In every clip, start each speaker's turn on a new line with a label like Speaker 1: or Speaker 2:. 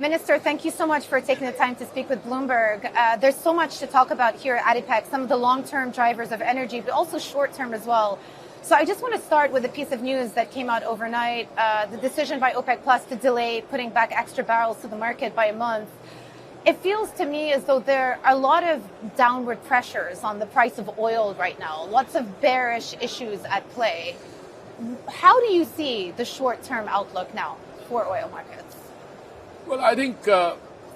Speaker 1: Minister, thank you so much for taking the time to speak with Bloomberg. There's so much to talk about here at OPEC, some of the long-term drivers of energy, but also short-term as well. So I just want to start with a piece of news that came out overnight, the decision by OPEC Plus to delay putting back extra barrels to the market by a month. It feels to me as though there are a lot of downward pressures on the price of oil right now, lots of bearish issues at play. How do you see the short-term outlook now for oil markets?
Speaker 2: Well, I think,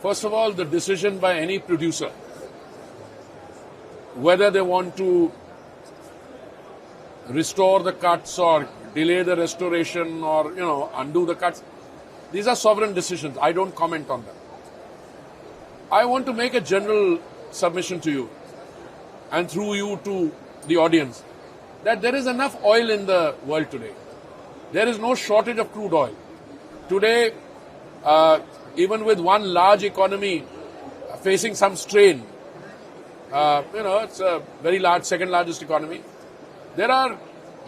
Speaker 2: first of all, the decision by any producer, whether they want to restore the cuts or delay the restoration or, undo the cuts, these are sovereign decisions. I don't comment on them. I want to make a general submission to you and through you to the audience that there is enough oil in the world today. There is no shortage of crude oil. Today, even with one large economy facing some strain, it's a very large, second largest economy. There are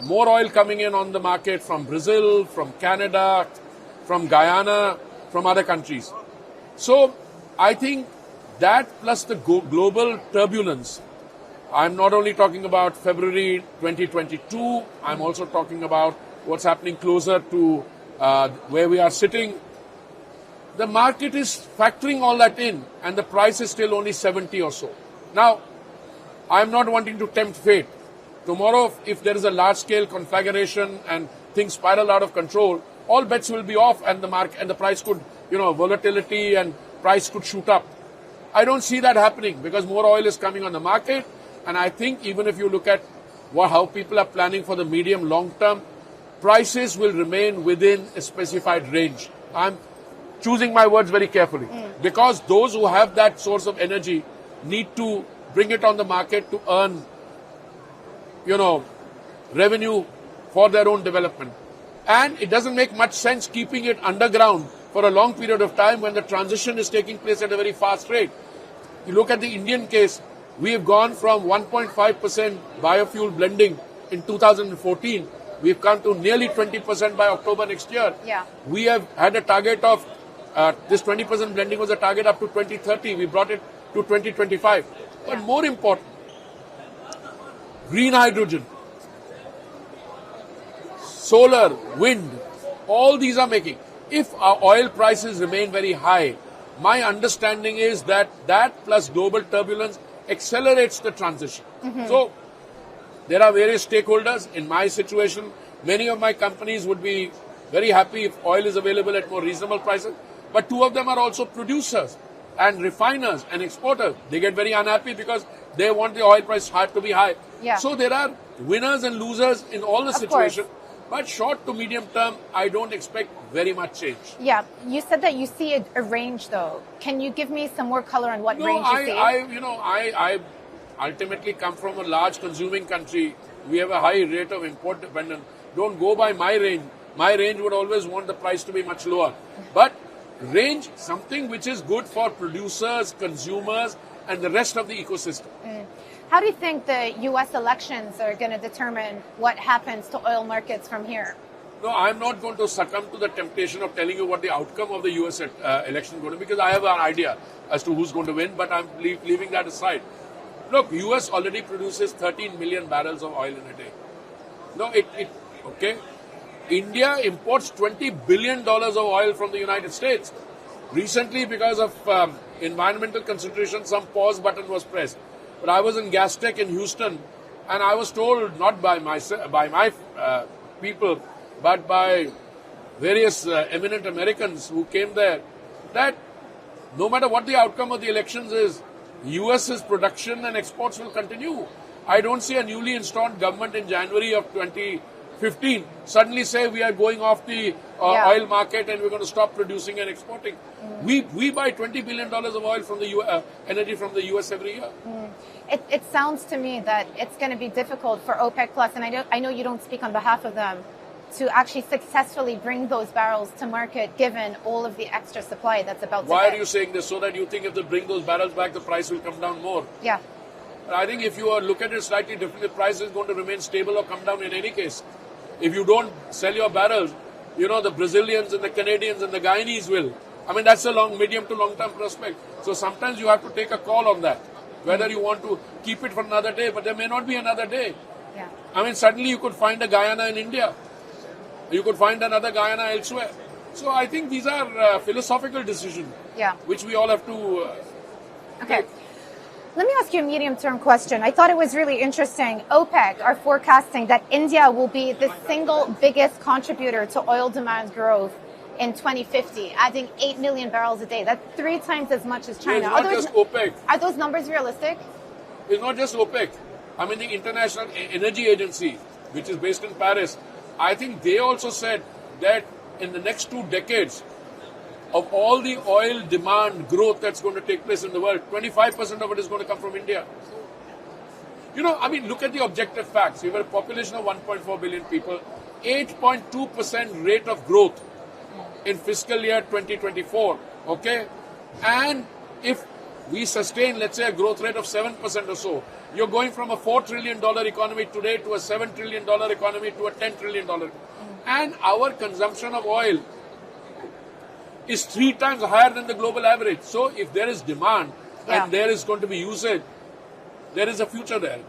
Speaker 2: more oil coming in on the market from Brazil, from Canada, from Guyana, from other countries. So I think that plus the global turbulence, I'm not only talking about February 2022, I'm also talking about what's happening closer to where we are sitting. The market is factoring all that in and the price is still only 70 or so. Now, I'm not wanting to tempt fate. Tomorrow, if there is a large-scale conflagration and things spiral out of control, all bets will be off and the price could, volatility and price could shoot up. I don't see that happening because more oil is coming on the market. And I think even if you look at how people are planning for the medium long term, prices will remain within a specified range. I'm choosing my words very carefully because those who have that source of energy need to bring it on the market to earn, revenue for their own development. And it doesn't make much sense keeping it underground for a long period of time when the transition is taking place at a very fast rate. You look at the Indian case, we have gone from 1.5% biofuel blending in 2014. We've come to nearly 20% by October next year.
Speaker 1: Yeah.
Speaker 2: We have had a target of, this 20% blending was a target up to 2030. We brought it to 2025. But more important, green hydrogen, solar, wind, all these are making. If our oil prices remain very high, my understanding is that plus global turbulence accelerates the transition. So there are various stakeholders. In my situation, many of my companies would be very happy if oil is available at more reasonable prices. But two of them are also producers and refiners and exporters. They get very unhappy because they want the oil price to be high.
Speaker 1: Yeah.
Speaker 2: So there are winners and losers in all the situations. But short to medium term, I don't expect very much change.
Speaker 1: Yeah, you said that you see a range, though. Can you give me some more color on what range you see?
Speaker 2: I ultimately come from a large consuming country. We have a high rate of import dependence. Don't go by my range. My range would always want the price to be much lower. But range, something which is good for producers, consumers, and the rest of the ecosystem.
Speaker 1: How do you think the U.S. elections are going to determine what happens to oil markets from here?
Speaker 2: No, I'm not going to succumb to the temptation of telling you what the outcome of the U.S. election is going to be because I have an idea as to who's going to win, but I'm leaving that aside. Look, U.S. already produces 13 million barrels of oil in a day. No, okay. India imports $20 billion of oil from the United States. Recently, because of environmental consideration, some pause button was pressed. But I was in Gastech in Houston, and I was told, not by my people, but by various eminent Americans who came there, that no matter what the outcome of the elections is, US's production and exports will continue. I don't see a newly installed government in January of 2015 suddenly say we are going off the oil market and we're going to stop producing and exporting. We buy $20 billion of oil from the energy from the US every year.
Speaker 1: It sounds to me that it's going to be difficult for OPEC Plus, and I know you don't speak on behalf of them, to actually successfully bring those barrels to market given all of the extra supply that's about to
Speaker 2: Why
Speaker 1: hit.
Speaker 2: are you saying this? So that you think if they bring those barrels back, the price will come down more?
Speaker 1: Yeah.
Speaker 2: But I think if you look at it slightly differently, the price is going to remain stable or come down in any case. If you don't sell your barrels, the Brazilians and the Canadians and the Guyanese will. I mean, that's a medium to long-term prospect. So sometimes you have to take a call on that, whether you want to keep it for another day, but there may not be another day.
Speaker 1: Yeah.
Speaker 2: I mean, suddenly you could find a Guyana in India. You could find another Guyana elsewhere. So I think these are philosophical decisions, which we all have to
Speaker 1: take. Let me ask you a medium-term question. I thought it was really interesting. OPEC are forecasting that India will be the single biggest contributor to oil demand growth in 2050, adding 8 million barrels a day. That's 3 times as much as China.
Speaker 2: It's not just OPEC.
Speaker 1: Are those numbers realistic?
Speaker 2: It's not just OPEC. I mean, the International Energy Agency, which is based in Paris, I think they also said that in the next 2 decades, of all the oil demand growth that's going to take place in the world, 25% of it is going to come from India. You know, I mean, look at the objective facts. We have a population of 1.4 billion people, 8.2% rate of growth in fiscal year 2024, okay? And if we sustain, let's say, a growth rate of 7% or so, you're going from a $4 trillion economy today to a $7 trillion economy to a $10 trillion. And our consumption of oil is 3 times higher than the global average. So if there is demand and there is going to be usage, there is a future there.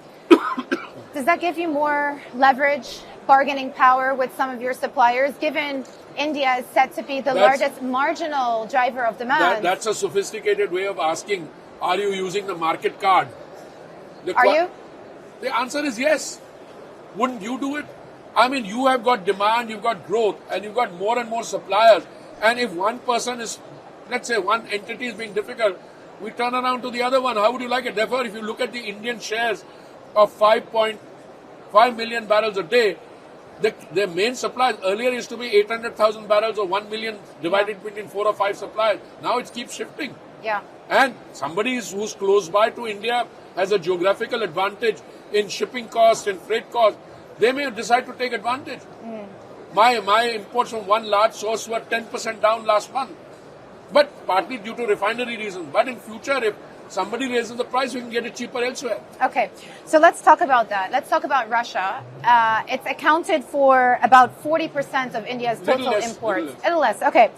Speaker 1: Does that give you more leverage, bargaining power with some of your suppliers, given India is said to be the largest marginal driver of demand?
Speaker 2: That's a sophisticated way of asking, are you using the market card?
Speaker 1: Are you?
Speaker 2: The answer is yes. Wouldn't you do it? I mean, you have got demand, you've got growth, and you've got more and more suppliers. And if one person is, let's say one entity is being difficult, we turn around to the other one. How would you like it? Therefore, if you look at the Indian shares of 5.5 million barrels a day, the main suppliers earlier used to be 800,000 barrels or 1 million divided between 4 or 5 suppliers. Now it keeps shifting.
Speaker 1: Yeah.
Speaker 2: And somebody who's close by to India has a geographical advantage in shipping costs and freight costs. They may decide to take advantage. My imports from one large source were 10% down last month, but partly due to refinery reasons. But in future, if somebody raises the price, we can get it cheaper elsewhere.
Speaker 1: Okay, so let's talk about that. Let's talk about Russia. It's accounted for about 40% of India's total imports. Little less. Okay.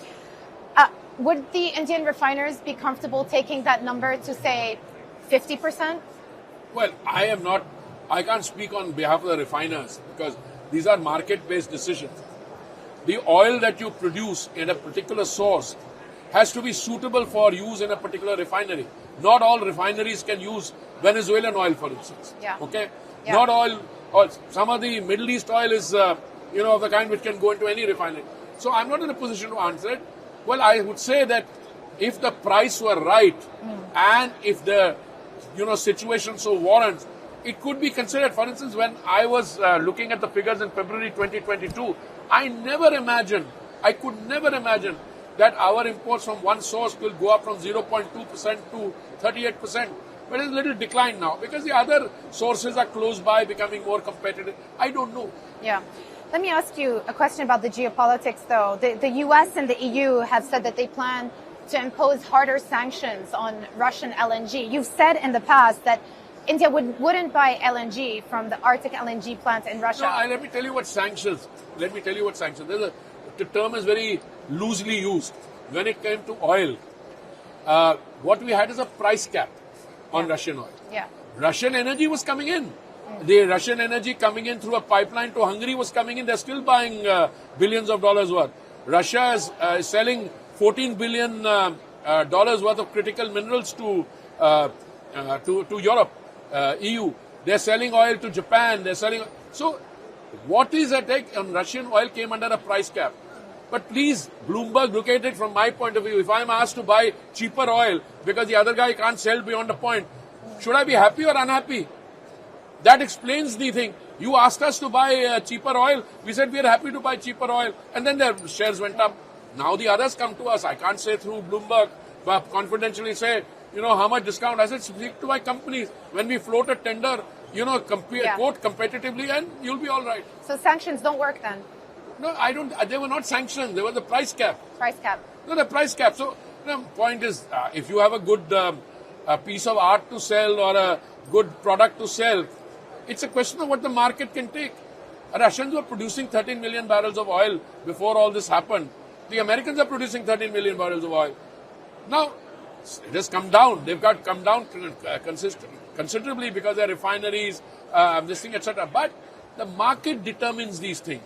Speaker 1: Would the Indian refiners be comfortable taking that number to, say, 50%?
Speaker 2: Well, I can't speak on behalf of the refiners because these are market-based decisions. The oil that you produce in a particular source has to be suitable for use in a particular refinery. Not all refineries can use Venezuelan oil, for instance.
Speaker 1: Yeah.
Speaker 2: Okay?
Speaker 1: Yeah.
Speaker 2: Not all, some of the Middle East oil is, of the kind which can go into any refinery. So I'm not in a position to answer it. Well, I would say that if the price were right and if the, situation so warrants, it could be considered. For instance, when I was looking at the figures in February 2022, I could never imagine that our imports from one source will go up from 0.2% to 38%. But it's a little decline now because the other sources are close by, becoming more competitive. I don't know.
Speaker 1: Yeah. Let me ask you a question about the geopolitics, though. The U.S. and the EU have said that they plan to impose harder sanctions on Russian LNG. You've said in the past that India wouldn't buy LNG from the Arctic LNG plant in Russia.
Speaker 2: No, let me tell you what sanctions. The term is very loosely used. When it came to oil, what we had is a price cap on Russian oil.
Speaker 1: Yeah.
Speaker 2: Russian energy was coming in. The Russian energy coming in through a pipeline to Hungary was coming in. They're still buying billions of dollars worth. Russia is selling $14 billion worth of critical minerals to Europe, EU. They're selling oil to Japan. So what is at stake on Russian oil came under a price cap. But please, Bloomberg, look at it from my point of view. If I'm asked to buy cheaper oil because the other guy can't sell beyond a point, should I be happy or unhappy? That explains the thing. You asked us to buy cheaper oil. We said we are happy to buy cheaper oil. And then their shares went up. Now the others come to us. I can't say through Bloomberg, but confidentially say, how much discount. I said, speak to my companies. When we float a tender, quote competitively and you'll be all right.
Speaker 1: So sanctions don't work then?
Speaker 2: No, I don't. They were not sanctions. They were the price cap.
Speaker 1: Price cap.
Speaker 2: No, the price cap. So the point is, if you have a good a piece of art to sell or a good product to sell, it's a question of what the market can take. Russians were producing 13 million barrels of oil before all this happened. The Americans are producing 13 million barrels of oil. Now, it has come down. They've got come down considerably because their refineries, this thing, etc. But the market determines these things.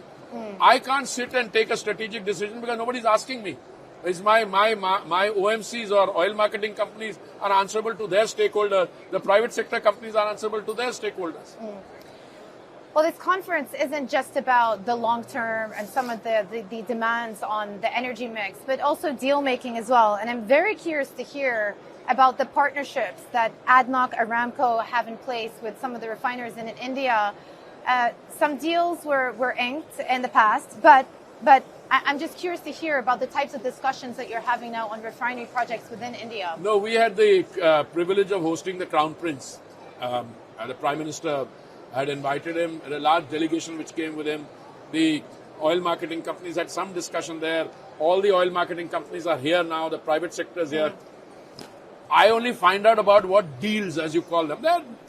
Speaker 2: I can't sit and take a strategic decision because nobody's asking me. It's my OMCs or oil marketing companies are answerable to their stakeholders. The private sector companies are answerable to their stakeholders.
Speaker 1: Well, this conference isn't just about the long term and some of the demands on the energy mix, but also deal making as well. And I'm very curious to hear about the partnerships that ADNOC, Aramco have in place with some of the refiners in India. Some deals were inked in the past, but I'm just curious to hear about the types of discussions that you're having now on refinery projects within India.
Speaker 2: No, we had the privilege of hosting the Crown Prince. The Prime Minister had invited him, and a large delegation which came with him. The oil marketing companies had some discussion there. All the oil marketing companies are here now. The private sector is here. I only find out about what deals, as you call them.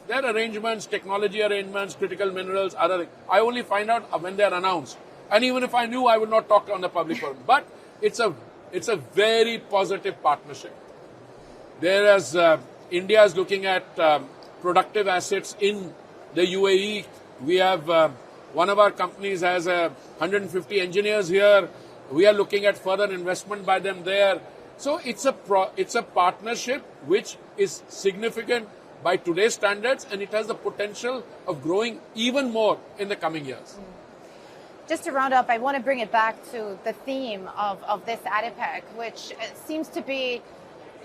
Speaker 2: They're arrangements, technology arrangements, critical minerals, other things. I only find out when they're announced. And even if I knew, I would not talk on the public forum. But it's a very positive partnership. Whereas India is looking at productive assets in the UAE. We have one of our companies has 150 engineers here. We are looking at further investment by them there. So it's a partnership which is significant by today's standards, and it has the potential of growing even more in the coming years.
Speaker 1: Just to round up, I want to bring it back to the theme of this ADIPEC, which seems to be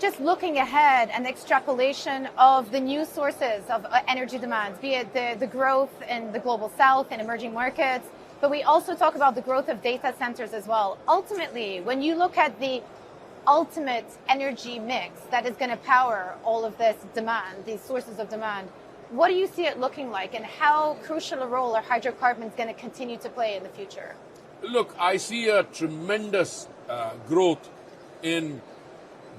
Speaker 1: just looking ahead and extrapolation of the new sources of energy demand, be it the growth in the global south and emerging markets, but we also talk about the growth of data centers as well. Ultimately, when you look at the ultimate energy mix that is going to power all of this demand, these sources of demand, what do you see it looking like, and how crucial a role are hydrocarbons going to continue to play in the future?
Speaker 2: Look, I see a tremendous growth in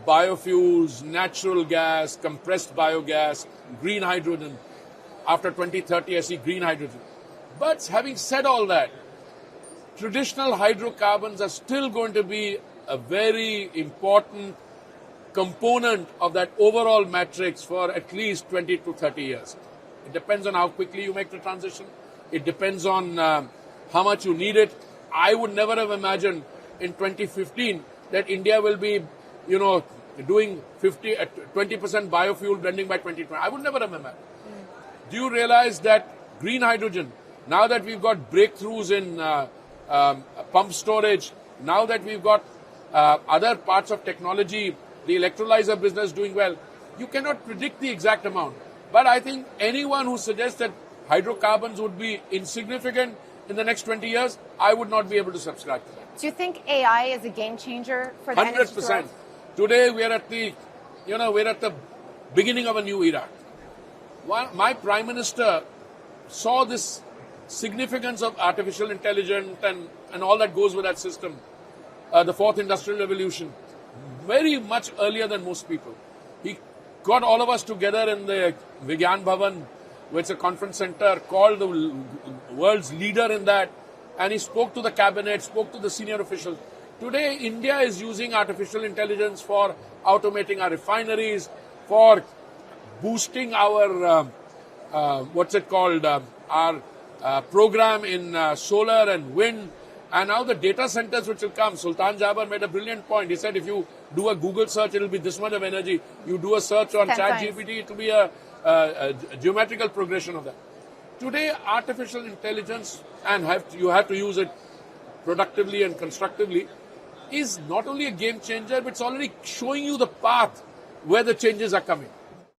Speaker 2: biofuels, natural gas, compressed biogas, green hydrogen. After 2030, I see green hydrogen. But having said all that, traditional hydrocarbons are still going to be a very important component of that overall matrix for at least 20 to 30 years. It depends on how quickly you make the transition. It depends on how much you need it. I would never have imagined in 2015 that India will be, doing 20% biofuel blending by 2020. I would never have imagined. Do you realize that green hydrogen, now that we've got breakthroughs in pump storage, now that we've got other parts of technology, the electrolyzer business doing well, you cannot predict the exact amount. But I think anyone who suggests that hydrocarbons would be insignificant in the next 20 years, I would not be able to subscribe to that.
Speaker 1: Do you think AI is a game changer for the
Speaker 2: 100%. Today we are at the beginning of a new era. My Prime Minister saw this significance of artificial intelligence and all that goes with that system, the fourth industrial revolution, very much earlier than most people. He got all of us together in the Vigyan Bhavan, which is a conference center, called the world's leader in that, and he spoke to the cabinet, spoke to the senior officials. Today, India is using artificial intelligence for automating our refineries, for boosting our, our program in solar and wind. And now the data centers which will come. Sultan Jaber made a brilliant point. He said if you do a Google search, it will be this much of energy. You do a search on ChatGPT, it will be a geometrical progression of that. Today, artificial intelligence, and you have to use it productively and constructively, is not only a game changer, but it's already showing you the path where the changes are coming.